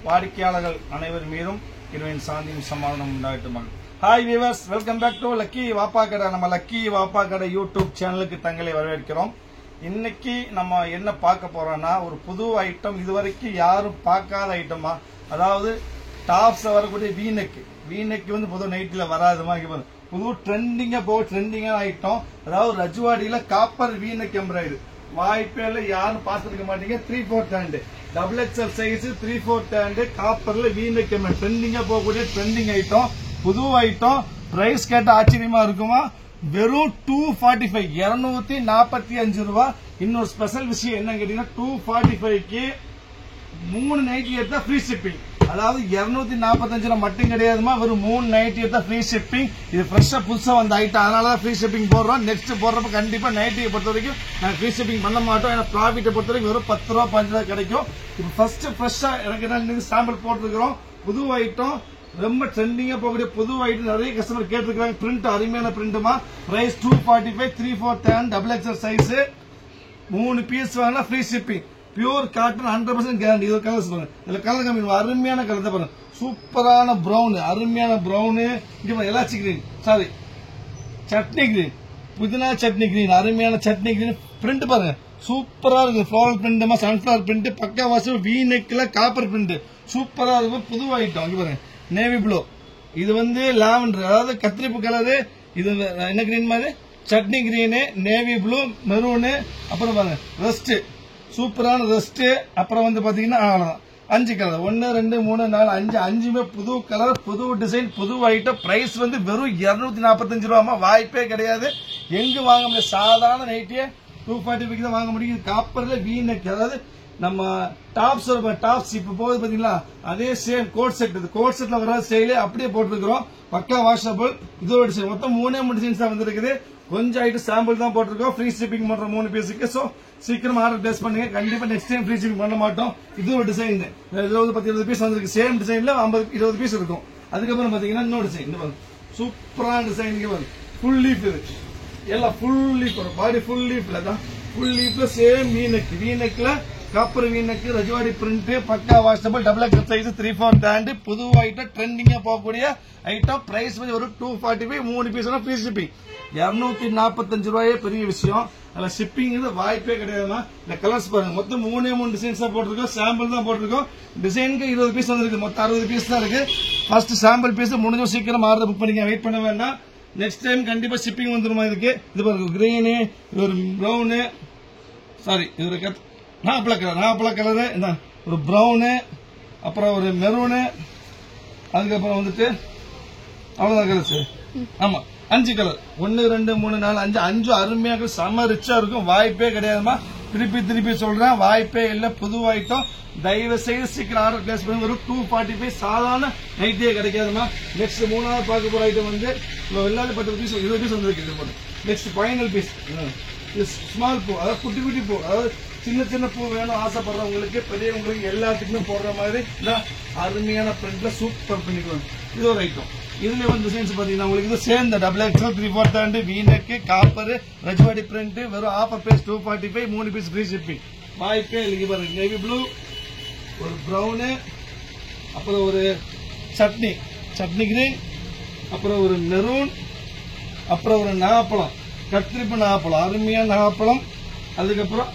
வாடிக்கையாளர்கள் அனைவர் மீதும் இறைவன் சாந்தியும் சமாதானம் உண்டாகட்டும். Hi viewers, welcome back to lucky வாப்பா கடை. நம்ம லக்கி வாப்பா கடை யூடியூப் சேனலுக்கு தங்களை வரவேற்கிறோம். இன்னைக்கு நம்ம என்ன பார்க்க போறோம்னா, ஒரு புது ஐட்டம், இதுவரைக்கும் யாரும் பார்க்காத ஐட்டமா. அதாவது டாப்ஸ் வரக்கூடிய வீநெக் வந்து புது நைட்ல வராதுமா. புது ட்ரெண்டிங்கான ஐட்டம். அதாவது ரஜ்வாடியில காப்பர் வீநெக் எம்ப்ராய்டரி வாய்ப்பே இல்ல, யாரும் பார்த்துருக்க மாட்டீங்க. 3/4 hand double XL size 3/4 hand காப்பர்ல வீநெக் ட்ரெண்டிங்கா போகக்கூடிய ட்ரெண்டிங் ஐட்டம், புது ஐட்டம். பிரைஸ் கேட்ட ஆச்சரியமா இருக்குமா? வெறும் 245 245 ரூபாய். இன்னொரு ஸ்பெஷல் விஷயம் என்ன கேட்டீங்கன்னா, 245க்கு 3 நைட்டி எடுத்தா ஃப்ரீ ஷிப்பிங். அதாவது 245 மட்டும் கிடையாதுமா, வெறும் 3 நைட்டி எடுத்தா ஃப்ரீ ஷிப்பிங். இது ஃப்ரெஷ்ஷா புதுசா வந்த ஐட்டம், அதனாலதான் ஃப்ரீ ஷிப்பிங் போடுறோம். நெக்ஸ்ட் போடுறப்ப கண்டிப்பா நைட்டியை பொறுத்த வரைக்கும் நாங்க ஃப்ரீ ஷிப்பிங் பண்ண மாட்டோம். ஏன்னா ப்ராஃபிட்டை பொறுத்த வரைக்கும் வெறும் 10 ரூபா 5 ரூபா கிடைக்கும். இப்போ ஃபர்ஸ்ட் ஃப்ரெஷ்ஷா எனக்கு சாம்பிள் போட்டிருக்கிறோம். புது ஐட்டம், ரொம்ப ட்ரெண்டிங்கா போகக்கூடிய புது ஐட்டம். நிறைய கஸ்டமர் கேட்டிருக்காங்க. பிரிண்ட் அருமையான பிரிண்ட்மா. Price 245 3/4 hand double XL size. 3 piece வாங்கினா free shipping. Pure cotton 100% guarantee. இது கலர்ஸ் பாருங்க, இதுல கலர் கம்மி, அருமையான கலர் தான் பாருங்க. சூப்பரான பிரவுன், அருமையான பிரவுன். இங்க elaichi green, sorry chutney green, புதினா சட்னி கிரீன், அருமையான சட்னி கிரீன். பிரிண்ட் பாருங்க, சூப்பரா இருக்கு. ஃபிளவர் பிரிண்ட், சன்ஃபிளவர் பிரிண்ட், பக்கா வாசல் வீநெக்ல காப்பர் பிரிண்ட், சூப்பரா இருக்கும். புது ஐட்டம். இங்க பாருங்க, நேவி ப்ளூ, இது வந்து லாவெண்டர், அதாவது கத்திரிப்பு கலரு. இது என்ன கிரீன் மாதிரி, chutney green, navy blue, maroon, அப்புறம் பாருங்க ரெஸ்ட், சூப்பரான ரெஸ்ட். அப்புறம் வந்து பாத்தீங்கன்னா 5 கலர், 1 2 3 4 5, 5மே புது கலர், புது டிசைன், புது ஐட்டம். பிரைஸ் வந்து வெறும் 245 ரூபாமா. வாய்ப்பே கிடையாது. எங்க வாங்க முடியும்? சாதாரண நைட்டியே 245 தான் வாங்க முடியும். காப்பர்ல வீநெக், அதாவது நம்ம டாப்ஸ் இப்ப போகுது பாத்தீங்களா, அதே சேம் கோட் செட். கோட் செட்ல வர ஸ்டைலே அப்படியே போட்டுருக்கோம். பக்கா வாஷபிள். இதோட டிசைன் மொத்தம் 3 டிசைன்ஸ் தான் வந்திருக்குது. கொஞ்சம் ஐட்டம் சாம்பிள் தான் போட்டிருக்கோம். ஃப்ரீ ஷிப்பிங் பண்ற 3 பீஸுக்கு. சோ சீக்கிரம் ஆர்டர் பிளேஸ் பண்ணுங்க. கண்டிப்பா நெக்ஸ்ட் டைம் ஃப்ரீ ஷிப்பிங் பண்ண மாட்டோம். இது ஒரு டிசைன் 20 பீஸ் வந்திருக்கு. சேம் டிசைன்ல 20 பீஸ் இருக்கும். அதுக்கப்புறம் பாத்தீங்கன்னா இன்னொரு டிசைன், சூப்பரான டிசைன். ஃபுல் லீஃப், இது எல்லாம் ஃபுல் லீஃப் வரும். பாடி ஃபுல் லீஃப்ல தான், ஃபுல் லீஃப்ல சேம் வீநெக்ல காப்பர் வீநெக், ரஜ்வாடி பிரிண்ட், பக்கா washable, double XL size 3/4 hand, புது ஐட்டம், ட்ரெண்டிங்கா போகக்கூடிய ஐட்டம். பிரைஸ் வந்து ஒரு 245, 3 பீஸ் ஃப்ரீ ஷிப்பிங். 245 ரூபாயே பெரிய விஷயம். அதுல ஷிப்பிங் வாய்ப்பே கிடையாதுமா. இந்த கலர்ஸ் பாருங்க, மொத்தம் 3 டிசைன்ஸ் தான் போட்டிருக்கோம். சாம்பிள் தான் போட்டிருக்கோம். டிசைனுக்கு 20 பீஸ் வந்திருக்கு. மொத்தம் 60 பீஸ் தான் இருக்கு. ஃபர்ஸ்ட் சாம்பிள் பீஸ் முடிஞ்ச சீக்கிரம் ஆர்டர் புக் பண்ணிக்க, வெயிட் பண்ண வேண்டாம். நெக்ஸ்ட் டைம் கண்டிப்பா ஷிப்பிங் வந்துருமா இதுக்கு. இது பாருங்க, கிரீனு, இது ஒரு பிரவுனு, சாரி இது ஒரு நாப்பழ கலரு, ஒரு பிரவுனு, அப்புறம் ஒரு மெரூனு, அதுக்கப்புறம் வந்துட்டு அவ்வளவுதான் கலர்ஸ். ஆமா, 5 கலர், 1 2 3 4 5 அருமையாக செம ரிச்சா இருக்கும். வாய்ப்பே கிடையாதுமா. திருப்பி சொல்றேன், வாய்ப்பே இல்ல. புது ஐட்டம். தயவு செய்து சீக்கிரம் ஆர்டர் பிளேஸ் பண்ணி. ஒரு 245 சாதாரண நைட்டியே கிடைக்காதுமா. நெக்ஸ்ட் 3வது பார்க்க போற ஐட்டம் வந்து எல்லாரும் 10 பீஸ் 20 பீஸ் வந்துருக்கு. நெக்ஸ்ட் ஃபைனல் பீஸ், ஸ்மால் பூ, அதாவது குட்டி பூ, அதாவது சின்ன பூ வேணும் ஆசைப்படுறவங்களுக்கு, பெரியவங்களுக்கு எல்லாத்துக்குமே போடுற மாதிரி அருமையான பிரிண்ட்ல சூப்பர் பண்ணிக்கலாம். இது ஒரு ஐட்டம். இதுல வந்து டிசைன்ஸ் பாத்தீங்கன்னா உங்களுக்கு இது சேர்ந்த double XL 3/4 hand V neck copper Rajwadi print. வெறும் offer price 245, 3 piece free shipping. வாய்ப்பே இல்லைங்க. பாருங்க, நேவி ப்ளூ, ஒரு பிரவுனு, அப்புறம் ஒரு சட்னி கிரீன், அப்புறம் ஒரு மெரூன், அப்புறம் ஒரு நாகப்பழம், கத்திரிப்பு நாகப்பழம், அருமையான நாகப்பழம். அதுக்கப்புறம்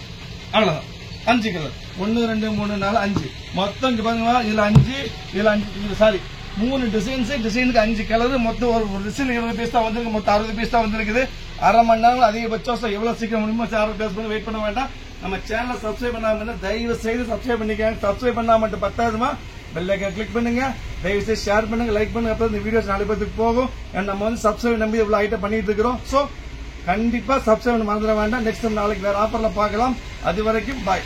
அவ்வளவுதான். 5 கலர், 1 2 3 4 5 மொத்தம். இங்க பாருங்களா, இதுல 5 சாரி 3 டிசைனுக்கு 5 கலர். மொத்தம் ஒரு டிசைன் 20 பீஸ் தான் வந்திருக்கு. மொத்தம் 60 பீஸ் தான் வந்திருக்குது. அரை மணி நேரம் அதிகபட்சம். எவ்வளவு சீக்கிரம் முடியுமோ ஆர்டர் பிளேஸ் பண்ணி வெயிட் பண்ண வேண்டாம். நம்ம சேனலை சப்ஸ்கிரைப் பண்ணாம தயவு செய்து சப்ஸ்கிரைப் பண்ணிக்காங்க. சப்ஸ்கிரைப் பண்ணா மட்டும் பத்தாதுமா, பெல் ஐகான் கிளிக் பண்ணுங்க. தயவு செய்து ஷேர் பண்ணுங்க, லைக் பண்ணுங்க. அப்புறம் இந்த வீடியோஸ் 4 பேருக்கு போகும். நம்ம வந்து சப்ஸ்கிரைப் நம்பி இவ்வளவு ஐட்டம் பண்ணிட்டு இருக்கிறோம். சோ கண்டிப்பா சப்ஸ்கிரைப் மறந்துட வேண்டாம். நெக்ஸ்ட் நாளைக்கு வேற ஆஃபர்ல பார்க்கலாம். அது வரைக்கும் பாய்.